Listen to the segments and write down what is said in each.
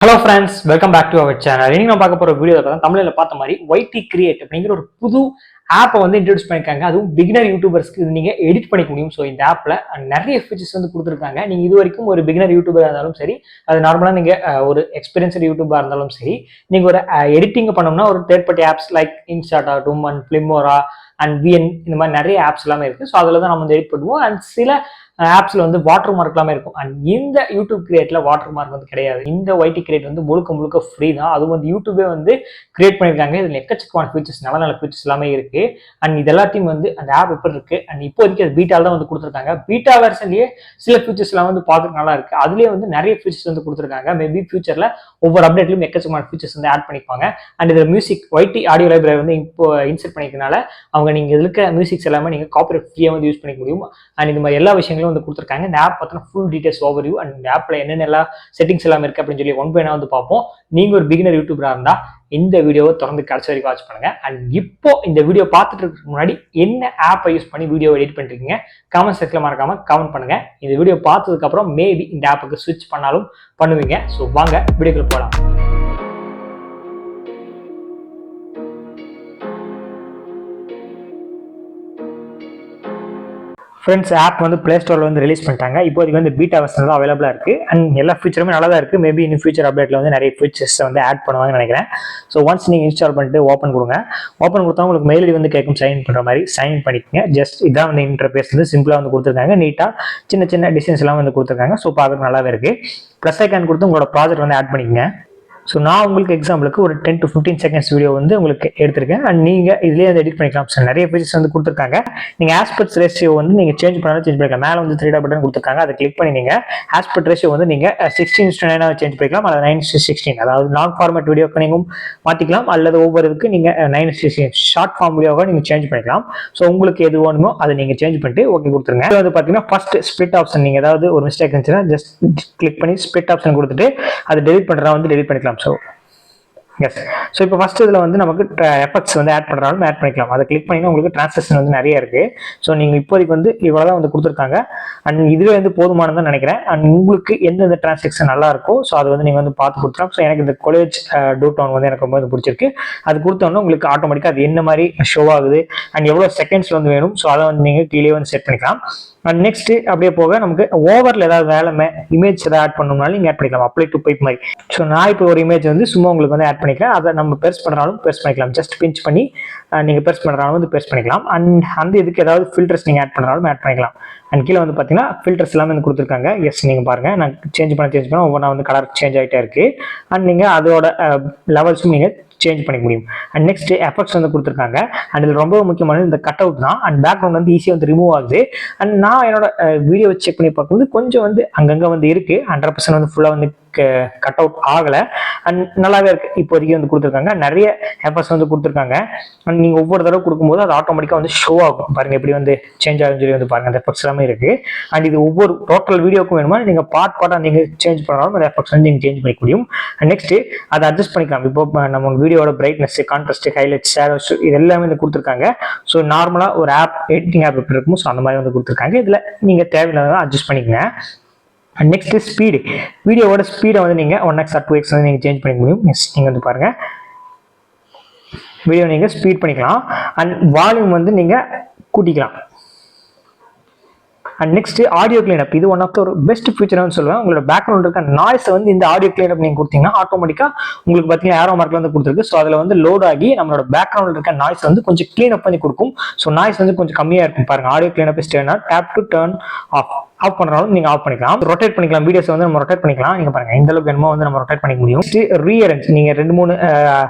Hello friends, welcome back to our channel. இன்னைக்கு நான் பார்க்க போற வீடியோ தான் தமிழில் பார்த்த மாதிரி ஒய்டி கிரியேட் அப்படிங்கிற ஒரு புது ஆப்பை வந்து இன்ட்ரோடியூஸ் பண்ணியிருக்காங்க. அதுவும் பிகினர் யூடியூபர்ஸ்க்கு நீங்க எடிட் பண்ணிக்க முடியும். ஸோ இந்த ஆப்ல நிறைய ஃபீச்சர்ஸ் வந்து கொடுத்துருக்காங்க. நீங்க இது வரைக்கும் ஒரு பிகினர் யூடியூபராக இருந்தாலும் சரி, அது நார்மலா நீங்க ஒரு எக்ஸ்பீரியன்ஸ்டு யூடியூபராக இருந்தாலும் சரி, நீங்க ஒரு எடிட்டிங் பண்ணோம்னா ஒரு தேர்ட் பார்ட்டி ஆப்ஸ் லைக் இன்ஸ்டாட் ஆகட்டும் அண்ட் ஃபிலிமோரா அண்ட் விஎன் இந்த மாதிரி நிறைய ஆப்ஸ் எல்லாமே இருக்கு. ஸோ அதில் தான் நம்ம வந்து எடிட் பண்ணுவோம். அண்ட் சில ஆப்ஸ்ல வந்து வாட்டர் மார்க் எல்லாமே இருக்கும். அண்ட் இந்த யூடியூப் கிரியேட்ல வாட்டர் மார்க் வந்து கிடையாது. இந்த ஒய்டி கிரியேட் வந்து முழுக்க ஃப்ரீ தான். அதுவும் வந்து யூடியூபே வந்து கிரியேட் பண்ணியிருக்காங்க. இதுல எக்கச்சக்கமான ஃபீச்சர்ஸ், நல்ல ஃபீச்சர்ஸ் எல்லாமே இருக்கு. அண்ட் இது எல்லாத்தையும் வந்து அந்த ஆப் எப்படி இருக்கு அண்ட் இப்போதைக்கு அது பீட்டால தான் வந்து கொடுத்துருக்காங்க. பீட்டா வெர்ஷன்லயே சில ஃபீச்சர்ஸ் எல்லாம் வந்து பார்க்க நல்லா இருக்கு. அதுலயே வந்து நிறைய ஃபீச்சர்ஸ் வந்து கொடுத்துருக்காங்க. மேபி ஃபியூச்சர்ல ஒவ்வொரு அப்டேட்லயும் எக்கச்சக்கமான ஃபீச்சர்ஸ் வந்து ஆட் பண்ணிப்பாங்க. அண்ட் இதுல மியூசிக் ஒய்டி ஆடியோ லைப்ரரி வந்து இப்போ இன்சர்ட் பண்ணிக்கிறதுனால அவங்க நீங்க இருக்க மியூசிக்ஸ் எல்லாமே நீங்க காப்பிரைட் ஃப்ரீயா வந்து யூஸ் பண்ணிக்க முடியும். அண்ட் இந்த மாதிரி எல்லா விஷயங்களும் வந்து கொடுத்துருக்காங்க. இந்த ஆப் பார்த்தா ஃபுல் டீடைல்ஸ் ஓவர்வியூ அண்ட் இந்த ஆப்ல என்னென்ன எல்லா செட்டிங்ஸ் எல்லாம் இருக்கு அப்படின்னு சொல்லி ஒன் பை ஒன் வந்து பார்ப்போம். நீங்க ஒரு பிகினர் யூடியூபரா இருந்தா இந்த வீடியோவை தொடர்ந்து கடைசி வரைக்கும் வாட்ச் பண்ணுங்க. அண்ட் இப்போ இந்த வீடியோ பார்த்துட்டு இருக்க முன்னாடி என்ன ஆப்பை யூஸ் பண்ணி வீடியோ எடிட் பண்ணிருக்கீங்க கமெண்ட் செக்ஷன்ல மறக்காம கமெண்ட் பண்ணுங்க. இந்த வீடியோ பார்த்ததுக்கு அப்புறம் மேபி இந்த ஆப்புக்கு ஸ்விட்ச் பண்ணாலும் பண்ணுவீங்க. ஸோ வாங்க வீடியோக்குள்ள போகலாம். ஃப்ரெண்ட்ஸ், ஆப் வந்து பிளே ஸ்டோர்ல வந்து ரிலீஸ் பண்ணிட்டாங்க. இப்போதைக்கு வந்து பீட்டா வெர்ஷன் தான் அவைலபிளா இருக்கு. அண்ட் எல்லா ஃபீச்சருமே நல்லா தான் இருக்கு. மேபி இன்னும் ஃபியூச்சர் அப்டேட்ல வந்து நிறைய ஃபீச்சர்ஸ் வந்து ஆட் பண்ணுவாங்கன்னு நினைக்கிறேன். ஸோ ஒன்ஸ் நீங்க இன்ஸ்டால் பண்ணிட்டு ஓப்பன் கொடுங்க. ஓப்பன் கொடுத்தா உங்களுக்கு மெயில் ஐடி வந்து கேட்கும் சைன் பண்ற மாதிரி. சைன் பண்ணிக்கங்க. ஜஸ்ட் இதான் வந்து இன்டர்ஃபேஸ் வந்து சிம்பிளா வந்து கொடுத்துருக்காங்க. நீட்டா சின்ன டிசைன்ஸ் எல்லாம் வந்து கொடுத்துருக்காங்க. ஸோ பார்க்கறது நல்லாவே இருக்கு. ப்ளஸ் ஐக்கான் கொடுத்து உங்களோட ப்ராஜெக்ட் வந்து ஆட் பண்ணிக்கங்க. ஸோ நான் உங்களுக்கு எக்ஸாம்பிளுக்கு ஒரு 10 to 15 செகண்ட்ஸ் வீடியோ வந்து உங்களுக்கு எடுத்திருக்கேன். அண்ட் நீங்க இதுலேயே வந்து எடிட் பண்ணிக்கலாம். ஸோ நிறைய ஃபீச்சர்ஸ் வந்து கொடுத்துருக்காங்க. நீங்க ஆஸ்பெக்ட் ரேஷியோ வந்து நீங்க சேஞ்ச் பண்ணாலும் சேஞ்ச் பண்ணிக்கலாம். மேலே வந்து 3 பட்டன் கொடுத்துருக்காங்க. அதை கிளிக் பண்ணி நீங்க ஆஸ்பெக்ட் ரேஷியோ வந்து நீங்க 16:9 சேஞ்ச் பண்ணிக்கலாம். அல்லது 9:16, அதாவது லாங் ஃபார்மேட் வீடியோக்கு நீங்க மாத்திக்கலாம். அல்லது ஒவ்வொரு இதுக்கு நீங்க 9:16 ஷார்ட் ஃபார்ம் வீடியோவை நீங்க சேஞ்ச் பண்ணிக்கலாம். ஸோ உங்களுக்கு எது வேணுமோ அதை நீங்க சேஞ்ச் பண்ணிட்டு ஓகே கொடுத்துருங்க. இது வந்து பாத்தீங்கன்னா ஃபர்ஸ்ட் ஸ்பிளிட் ஆப்ஷன். நீங்க ஏதாவது ஒரு மிஸ்டேக் இருந்துச்சுன்னா ஜஸ்ட் கிளிக் பண்ணி ஸ்பிளிட் ஆப்ஷன் கொடுத்துட்டு அதை டெலிட் பண்றதா வந்து டெலிட் பண்ணிக்கலாம். So yes. ஸோ இப்போ ஃபர்ஸ்ட் இதில் வந்து நமக்கு எஃபெக்ட்ஸ் வந்து ஆட் பண்ணுறாலும் ஆட் பண்ணிக்கலாம். அதை கிளிக் பண்ணிங்கன்னா உங்களுக்கு டிரான்சாக்ஷன் வந்து நிறைய இருக்கு. ஸோ நீங்கள் இப்போதைக்கு வந்து இவ்வளோ தான் வந்து கொடுத்துருக்காங்க. அண்ட் இதுவே வந்து போதுமானதான் நினைக்கிறேன். அண்ட் உங்களுக்கு எந்தெந்த டிரான்சாக்ஷன் நல்லா இருக்கோ ஸோ அதை வந்து நீங்கள் வந்து பார்த்து கொடுத்துக்கலாம். ஸோ எனக்கு இந்த காலேஜ் டூ டவுன் வந்து எனக்கு ரொம்ப வந்து பிடிச்சிருக்கு. அது கொடுத்தோன்னா உங்களுக்கு ஆட்டோமேட்டிக்காக அது என்ன மாதிரி ஷோ ஆகுது அண்ட் எவ்வளோ செகண்ட்ஸ் வந்து வேணும் ஸோ அதை வந்து நீங்கள் கீழே வந்து செட் பண்ணிக்கலாம். அண்ட் நெக்ஸ்ட் அப்படியே போக நமக்கு ஓவரில் ஏதாவது வேலை இமேஜ் ஏதாவது ஆட் பண்ணணும்னாலும் நீங்கள் ஆட் பண்ணிக்கலாம். அப்ளை டு பைப் மாதிரி. ஸோ நான் இப்போ ஒரு இமேஜ் வந்து சும்மா உங்களுக்கு வந்து ஆட் பண்ணிக்கலாம். அதை நம்ம பெருசு பண்ணுறாலும் பெருசு பண்ணிக்கலாம். ஜஸ்ட் பிஞ்ச் பண்ணி நீங்கள் பெருசு பண்ணுறாலும் வந்து பெருசு பண்ணிக்கலாம். அண்ட் அந்த இதுக்கு ஏதாவது ஃபில்டர்ஸ் நீங்கள் ஆட் பண்ணுறாலும் ஆட் பண்ணிக்கலாம். அண்ட் கீழே வந்து பார்த்தீங்கன்னா ஃபில்டர்ஸ் எல்லாமே வந்து கொடுத்துருக்காங்க. எஸ், நீங்கள் பாருங்கள், நான் சேஞ்ச் பண்ண ஒவ்வொன்றா வந்து கலர் சேஞ்ச் ஆகிட்டே இருக்கு. அண்ட் நீங்கள் அதோட லெவல்ஸும் நீங்கள் சேஞ்ச் பண்ணிக்க முடியும். அண்ட் நெக்ஸ்ட் எஃபெக்ட்ஸ் வந்து கொடுத்துருக்காங்க. அண்ட் இது ரொம்ப முக்கியமானது இந்த கட் அவுட் தான். அண்ட் பேக்ரவுண்ட் வந்து ஈஸியாக வந்து ரிமூவ் ஆகுது. அண்ட் நான் என்னோட வீடியோ செக் பண்ணி பார்க்கும்போது கொஞ்சம் வந்து அங்கங்கே வந்து இருக்கு. 100% வந்து ஃபுல்லாக வந்து கட் அவுட் ஆகலை. அண்ட் நல்லாவே இருக்கு. இப்போதைக்கு வந்து கொடுத்துருக்காங்க. நிறைய எஃபெக்ட்ஸ் வந்து கொடுத்துருக்காங்க. அண்ட் நீங்கள் ஒவ்வொரு தடவை கொடுக்கும்போது அது ஆட்டோமேட்டிக்காக வந்து ஷோ ஆகும். பாருங்க எப்படி வந்து சேஞ்ச் ஆகுன்னு சொல்லி வந்து பாருங்க. அந்த எஃபெக்ட்ஸ் எல்லாமே இருக்கு. அண்ட் இது ஒவ்வொரு டோட்டல் வீடியோக்கும் வேணுமா நீங்கள் பார்ட்டாக நீங்கள் சேஞ்ச் பண்ணாலும் அந்த எஃபெக்ட்ஸ் வந்து நீங்கள் சேஞ்ச் பண்ணிக்க முடியும். அண்ட் நெக்ஸ்ட் அதை அட்ஜஸ்ட் பண்ணிக்கலாம். இப்போ நம்ம வீடியோட பிரைட்னஸ், கான்ட்ராஸ்ட், ஹைலைட், ஷேடோஸ் இது எல்லாமே வந்து கொடுத்துருக்காங்க. ஸோ நார்மலாக ஒரு ஆப் எடிட்டிங் ஆப் எப்படி இருக்கும் ஸோ அந்த மாதிரி வந்து கொடுத்துருக்காங்க. இதில் நீங்கள் தேவையில்லாத அட்ஜஸ்ட் பண்ணிக்கங்க. அண்ட் நெக்ஸ்ட் ஸ்பீடு, வீடியோவோட ஸ்பீடை வந்து நீங்கள் 1x or 2x வந்து நீங்கள் சேஞ்ச் பண்ணிக்க முடியும். எஸ், நீங்கள் வந்து பாருங்கள், வீடியோ நீங்கள் ஸ்பீட் பண்ணிக்கலாம். அண்ட் வால்யூம் வந்து நீங்கள் கூட்டிக்கலாம். அண்ட் நெக்ஸ்ட் ஆடியோ கிளீனப், இது ஒன் ஆஃப் த ஒரு பெஸ்ட் ஃபீச்சர்னு சொல்லுவேன். உங்களோட பேக்ரவுண்ட் இருக்க நாய்ஸை வந்து இந்த ஆடியோ கிளீனப் நீங்கள் கொடுத்தீங்கன்னா ஆட்டோமேட்டிக்காக உங்களுக்கு பார்த்தீங்கன்னா ஏரோ மார்க்ல வந்து கொடுத்துருக்கு. ஸோ அதில் வந்து லோட் ஆகி நம்மளோட பேக்ரவுண்ட் இருக்க நாய்ஸ் வந்து கொஞ்சம் கிளீனப் பண்ணி கொடுக்கும். ஸோ நாய்ஸ் வந்து கொஞ்சம் கம்மியாக இருக்கும். பாருங்க, audio cleanup is turn on, tap to turn off பண்ணுறாலும் நீங்கள் ஆஃப் பண்ணிக்கலாம். ரொட்டேட் பண்ணிக்கலாம். வீடியோஸ் வந்து நம்ம ரொட்டேட் பண்ணிக்கலாம். நீங்கள் பாருங்க இந்த அளவுக்கு என்னமோ வந்து நம்ம ரொட்டேட் பண்ணிக்க முடியும். ரீஅரேஞ்ச், நீங்கள் 2-3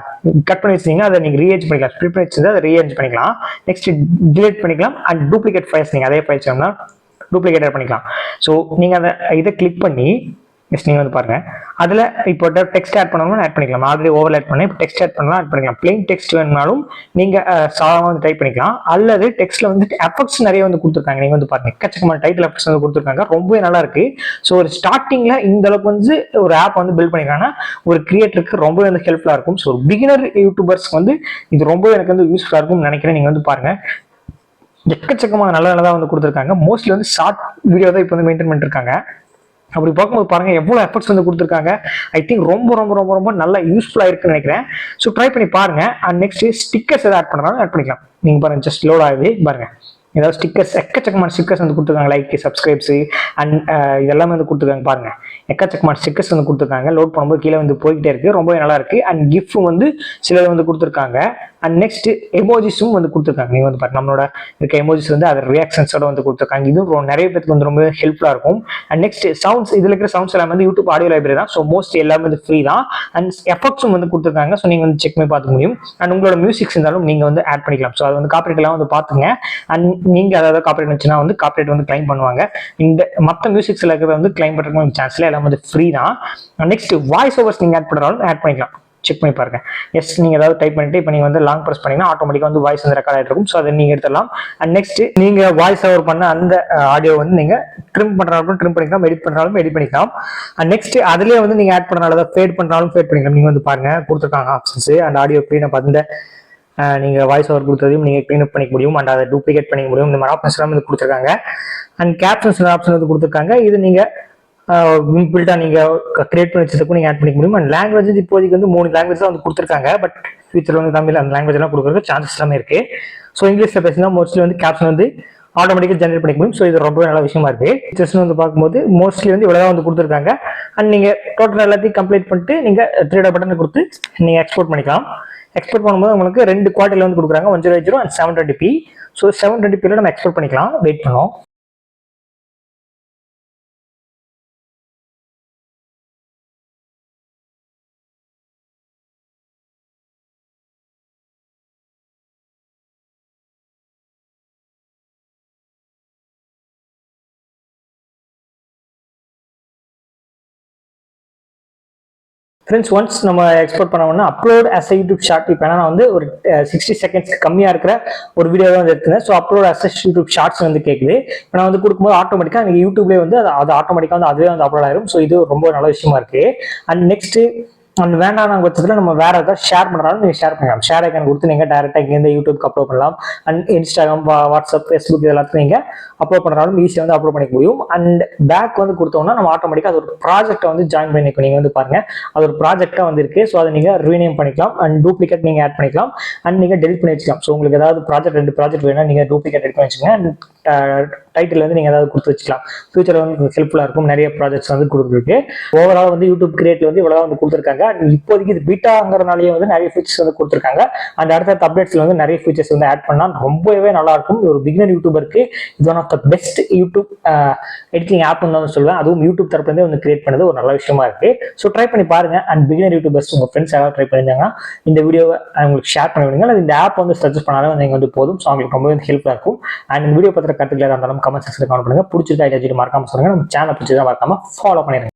கட் பண்ணி வச்சிங்கன்னா அதை நீங்கள் ரீஅரேஞ்ச் பண்ணிக்கலாம். ஸ்ப்ளிட் பண்ணி வச்சிருந்தா அதை ரீஅரேஞ்ச் பண்ணிக்கலாம். நெக்ஸ்ட் டிலீட் பண்ணிக்கலாம். அண்ட் டூப்ளிகேட் ஃபைல்ஸ் நீங்கள் அதே ஃபைல்ஸ் வேணும்னா டூப்ளிகேட் பண்ணிக்கலாம். ஸோ நீங்கள் அதை இதை கிளிக் பண்ணி எஸ் நீங்கள் வந்து பாருங்க, அதில் இப்போ டெக்ஸ்ட் ஆட் பண்ணணும்னு ஆட் பண்ணிக்கலாம். ஆல்ரெடி ஓவர் ஆட் பண்ணி இப்போ டெக்ஸ்ட் ஆட் பண்ணலாம் ஆட் பண்ணிக்கலாம். பிளெயின் டெக்ஸ்ட் வேணும்னாலும் நீங்கள் சாதாரணமாக வந்து டைப் பண்ணிக்கலாம். அல்லது டெக்ஸ்ட்ல வந்து எஃபெக்ட்ஸ் நிறைய வந்து கொடுத்துருக்காங்க. நீங்கள் வந்து பாருங்க, எக்கச்சக்கமான டைட்டில் எஃபெக்ட்ஸ் வந்து கொடுத்துருக்காங்க. ரொம்பவே நல்லா இருக்கு. ஸோ ஒரு ஸ்டார்டிங்ல இந்த அளவுக்கு வந்து ஒரு ஆப் வந்து பில்ட் பண்ணிருக்காங்கன்னா ஒரு கிரியேட்டருக்கு ரொம்பவே வந்து ஹெல்ப்ஃபுல்லாக இருக்கும். ஸோ பிகினர் யூடியூபர்ஸ்க்கு வந்து இது ரொம்பவே எனக்கு வந்து யூஸ்ஃபுல்லாக இருக்கும்னு நினைக்கிறேன். நீங்கள் வந்து பாருங்க, எக்கச்சக்கமாக நல்லதாக வந்து கொடுத்துருக்காங்க. மோஸ்ட்லி வந்து ஷார்ட் வீடியோ தான் இப்போ வந்து மெயின்டைன் பண்ணிருக்காங்க. அப்படி பார்க்கும்போது பாருங்க எவ்வளவு எஃபர்ட்ஸ் வந்து கொடுத்துருக்காங்க. ஐ திங்க் ரொம்ப ரொம்ப ரொம்ப ரொம்ப நல்லா யூஸ்ஃபுல்லா இருக்குன்னு நினைக்கிறேன். ஸோ ட்ரை பண்ணி பாருங்க. அண்ட் நெக்ஸ்ட் ஸ்டிக்கர்ஸ் எதாவது ஆட் பண்ணாலும் ஆட் பண்ணிக்கலாம். நீங்க பாருங்க ஜஸ்ட் லோட் ஆகுது பாருங்க. ஏதாவது ஸ்டிக்கர்ஸ் எக்கச்சக்கமான ஸ்டிக்கர்ஸ் வந்து கொடுத்துருக்காங்க. லைக் சப்ஸ்கிரைப்ஸ் அண்ட் இதெல்லாமே வந்து கொடுத்துருக்காங்க பாருங்க. எக்கச்சக்கமான ஸ்டிக்கர்ஸ் வந்து கொடுத்துருக்காங்க. லோட் பண்ணும்போது கீழே வந்து போய்கிட்டே இருக்கு. ரொம்பவே நல்லா இருக்கு. அண்ட் கிஃப்ட்டும் வந்து சிலது வந்து கொடுத்துருக்காங்க. அண்ட் நெக்ஸ்ட் எமோஜிஸும் வந்து கொடுத்துருக்காங்க. நீங்க வந்து பாருங்க நம்மளோட இருக்க எமோஜிஸ் வந்து அதர் ரியாக்ஷன்ஸோட வந்து கொடுத்துருக்காங்க. இதுவும் நிறைய பேருக்கு வந்து ரொம்ப ஹெல்ப்ஃபுல்லா இருக்கும். அண்ட் நெக்ஸ்ட் சவுண்ட்ஸ், இதுல இருக்கிற சவுண்ட்ஸ் எல்லாமே வந்து யூடியூப் ஆடியோ லைப்ரரி தான். ஸோ மோஸ்ட் எல்லாமே வந்து ஃப்ரீ தான். அண்ட் எஃபெக்ட்ஸும் வந்து கொடுத்துருக்காங்க. ஸோ நீங்க வந்து செக் பண்ணி பார்த்துக்க முடியும். அண்ட் உங்களோட மியூசிக்ஸ் இருந்தாலும் நீங்க வந்து ஆட் பண்ணிக்கலாம். ஸோ அது வந்து காப்பிரைட் எல்லாம் வந்து பாத்துங்க. அண்ட் நீங்க அதாவது காப்பிரைட் வந்துச்சுன்னா வந்து காப்பிரைட் வந்து கிளைம் பண்ணுவாங்க. இந்த மற்ற மியூசிக்ஸ்ல இருக்கிறத வந்து கிளைம் பண்றதுக்கு சான்ஸ் இல்லை. எல்லாம் வந்து ஃப்ரீ தான். நெக்ஸ்ட் வாய்ஸ் ஓவர்ஸ் நீங்க ஆட் பண்றாலும் ஆட் பண்ணிக்கலாம். செக் பண்ணி பாருங்க. எஸ் நீங்க ஏதாவது டைப் பண்ணிட்டு இப்போ நீங்க வந்து லாங் பிரஸ் பண்ணீங்கன்னா ஆட்டோமேட்டிக்கா வந்து வாய்ஸ் வந்து ரெக்கார்ட் ஆகிட்டு இருக்கும். ஸோ அதை நீங்க எடுத்துடலாம். அண்ட் நெக்ஸ்ட் நீங்க வாய்ஸ் ஓவர் பண்ண அந்த ஆடியோ வந்து நீங்க ட்ரிம் பண்றாலும் ட்ரிம் பண்ணிக்கலாம், எடிட் பண்றாலும் எடிட் பண்ணிக்கலாம். அண்ட் நெக்ஸ்ட் அதுலயே வந்து நீங்க ஆட் பண்றாலும் ஃபேட் பண்றாலும் ஃபேட் பண்ணிக்கலாம். நீங்க வந்து பாருங்க கொடுத்துருக்காங்க options. And audio clean up அந்த நீங்க வாய்ஸ் ஓவர் கொடுத்ததையும் நீங்க கிளீன் அப் பண்ணிக்க முடியும். அண்ட் அதை டூப்ளிகேட் பண்ணிக்க முடியும். இந்த மாதிரி ஆப்ஷன்ஸ் எல்லாம் வந்து கொடுத்துருக்காங்க. அண்ட் கேப்ஷன்ஸ் ஆப்ஷன் வந்து கொடுத்துருக்காங்க. இது நீங்க பில்டா நீங்க கிரியேட் பண்ணி வச்சதுக்கும் நீங்க ஆட் பண்ணிக்க முடியும். அண்ட் லாங்குவேஜ் இப்போதைக்கு வந்து 3 லாங்குவேஜ் தான் வந்து கொடுத்துருக்காங்க. பட் ஃபியூச்சர்ல வந்து தமிழ் அந்த லாங்குவேஜ் எல்லாம் கொடுக்கறதுக்கு சான்சஸ் எல்லாமே இருக்கு. ஸோ இங்கிலீஷ்ல பேசினா மோஸ்ட்லி வந்து கேப்ஷன் வந்து ஆட்டோமேட்டிக்கா ஜென்ரேட் பண்ணிக்க முடியும். ஸோ இது ரொம்ப நல்ல விஷயமா இருக்கு. ஃபீச்சர்ஸ் வந்து பார்க்கும்போது மோஸ்ட்லி வந்து இவ்வளவு வந்து கொடுத்துருக்காங்க. அண்ட் நீங்க டோட்டல் எல்லாத்தையும் கம்ப்ளீட் பண்ணிட்டு நீங்க 3D பட்டன் கொடுத்து நீங்க எக்ஸ்போர்ட் பண்ணிக்கலாம். எக்ஸ்போர்ட் பண்ணும்போது உங்களுக்கு 2 குவாலிட்டில வந்து கொடுக்குறாங்க, 1080 அண்ட் 720p. ஸோ 720p நம்ம எக்ஸ்போர்ட் பண்ணிக்கலாம். வெயிட் பண்ணோம். ஃப்ரெண்ட்ஸ் ஒன்ஸ் நம்ம எக்ஸ்போர்ட் பண்ணோம்னா அப்லோட் அஸ் யூடியூப் ஷார்ட். இப்போ நான் வந்து ஒரு 60 செகண்ட்ஸ்க்கு கம்மியாக இருக்கிற ஒரு வீடியோ தான் வந்து எடுத்துனேன். So upload as YouTube shorts வந்து கேட்குது. இப்போ நான் வந்து கொடுக்கும்போது ஆட்டோமேட்டிக்காக நீங்கள் யூடியூப்லேயே வந்து அது ஆட்டோமேட்டிக்காக வந்து அதுவே வந்து அப்லோட் ஆயிரும். ஸோ இது ரொம்ப நல்ல விஷயமா இருக்கு. அண்ட் நெக்ஸ்ட் அண்ட் வேண்டாம் பட்சத்தில் நம்ம வேற ஏதாவது ஷேர் பண்ணுறாலும் நீங்கள் ஷேர் பண்ணலாம். ஷேர் ஐக்கான் கொடுத்து நீங்கள் டேரெக்டாக இங்கேருந்து யூடியூப்க்கு அப்லோட் பண்ணலாம். அண்ட் இன்ஸ்டாகிராம், வாட்ஸ்அப், ஃபேஸ்புக் இது எல்லாத்தையும் நீங்கள் அப்லோட் பண்ணுறாலும் ஈஸியாக வந்து அப்லோட் பண்ணிக்க முடியும். அண்ட் பேக் வந்து கொடுத்தோம்னா நம்ம ஆட்டோமேட்டிக்காக அது ஒரு ப்ராஜெக்டை வந்து ஜாயின் பண்ணிக்கணும். நீங்கள் வந்து பாருங்க அது ஒரு ப்ராஜெக்டாக வந்து இருக்கு. ஸோ அதை நீங்கள் ரீநேம் பண்ணிக்கலாம். அண்ட் டூப்ளிகேட் நீங்கள் ஆட் பண்ணிக்கலாம். அண்ட் நீங்கள் டெலிட் பண்ணி வச்சுக்கலாம். ஸோ உங்களுக்கு ஏதாவது ப்ராஜெக்ட் 2 ப்ராஜெக்ட் வேணும் நீங்கள் டூப்ளிகேட் எடுத்து வச்சுக்கோங்க. அண்ட் டைட்டில் வந்து நீங்கள் ஏதாவது கொடுத்து வச்சுக்கலாம். ஃபியூச்சரில் வந்து ஹெல்ப்ஃபுல்லாக இருக்கும். நிறைய ப்ராஜெக்ட்ஸ் வந்து கொடுத்துருக்கு. ஓவரால் வந்து யூடியூப் கிரியேட்ல வந்து இவ்வளோ வந்து கொடுத்துருக்காங்க. இப்போதைக்கு இது பீட்டாங்கிறதுனாலேயே வந்து நிறைய ஃபீச்சர்ஸ் வந்து கொடுத்துருக்காங்க. அண்ட் அடுத்த அப்டேட்ஸ்ல வந்து நிறைய ஃபீச்சர்ஸ் வந்து ஆட் பண்ணால் ரொம்பவே நல்லா இருக்கும். ஒரு பிகினர் யூடியூபருக்கு இது one of the best YouTube editing ஆப்னு தான் சொல்லுவேன். அதுவும் யூடியூப் தரப்புலேருந்து வந்து கிரியேட் பண்ணது ஒரு நல்ல விஷயமா இருக்கு. ஸோ ட்ரை பண்ணி பாருங்க. அண்ட் பிகினர் யூடியூபர்ஸ் உங்க ஃப்ரெண்ட்ஸ் யாராவது ட்ரை பண்ணிருந்தாங்க இந்த வீடியோவை உங்களுக்கு ஷேர் பண்ணி விடுங்க. இந்த ஆப் வந்து சஜஸ்ட் பண்ணாலும் நீங்கள் வந்து போதும். ஸோ அவங்களுக்கு ரொம்பவே ஹெல்ப்ஃபுல்லாக இருக்கும். அண்ட் இந்த வீடியோ பத்திர கருத்துக்களை இருந்தாலும் கமெண்ட் செக்ஷன்ல கமெண்ட் பண்ணுங்க. பிடிச்சிருக்கா ஐடியா மறக்காம சொல்லுங்க. நம்ம சேனல் பிடிச்சதா மறக்காம ஃபாலோ பண்ணிருங்க.